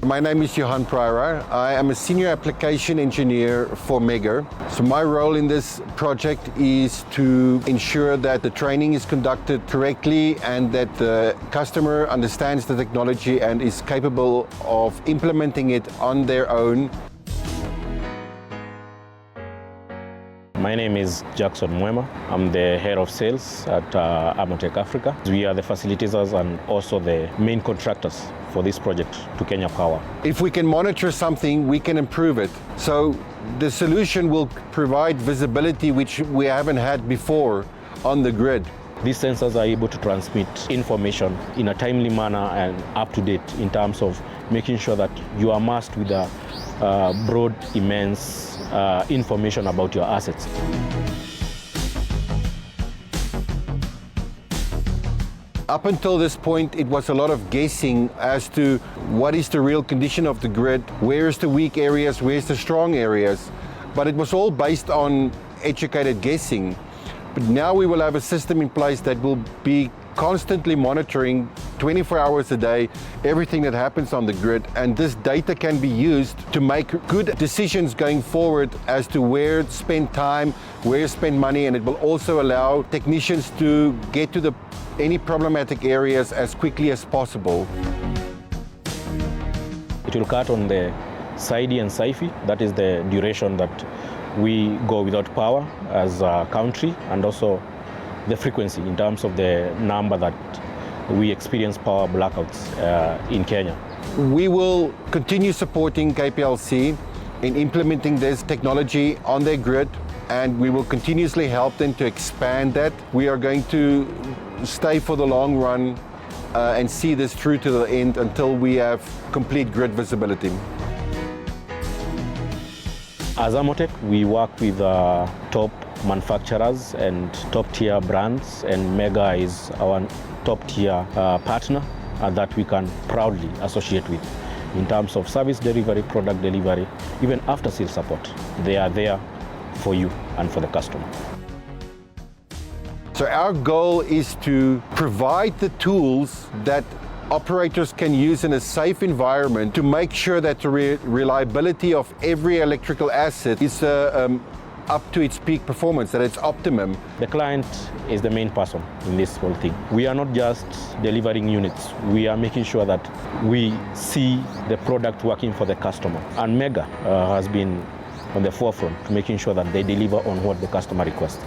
My name is Johan Pryor. I am a senior application engineer for Megger. So my role in this project is to ensure that the training is conducted correctly and that the customer understands the technology and is capable of implementing it on their own. My name is Jackson Mwema. I'm the head of sales at Amotech Africa. We are the facilitators and also the main contractors for this project to Kenya Power. If we can monitor something, we can improve it. So the solution will provide visibility which we haven't had before on the grid. These sensors are able to transmit information in a timely manner and up to date in terms of making sure that you are masked with a broad, immense information about your assets. Up until this point, it was a lot of guessing as to what is the real condition of the grid, where's the weak areas, where's the strong areas, but it was all based on educated guessing. But now we will have a system in place that will be constantly monitoring 24 hours a day everything that happens on the grid, and this data can be used to make good decisions going forward as to where to spend time, where to spend money, and it will also allow technicians to get to any problematic areas as quickly as possible. It will cut on the SAIDI and SAIFI, that is the duration that we go without power as a country, and also the frequency in terms of the number that we experience power blackouts in Kenya. We will continue supporting KPLC in implementing this technology on their grid, and we will continuously help them to expand that. We are going to stay for the long run and see this through to the end until we have complete grid visibility. As Amotech, we work with top manufacturers and top-tier brands, and Megger is our top-tier partner that we can proudly associate with in terms of service delivery, product delivery, even after-sales support. They are there for you and for the customer. So our goal is to provide the tools that operators can use in a safe environment to make sure that the reliability of every electrical asset is up to its peak performance, that it's optimum. The client is the main person in this whole thing. We are not just delivering units, we are making sure that we see the product working for the customer. And Megger has been on the forefront, making sure that they deliver on what the customer requests.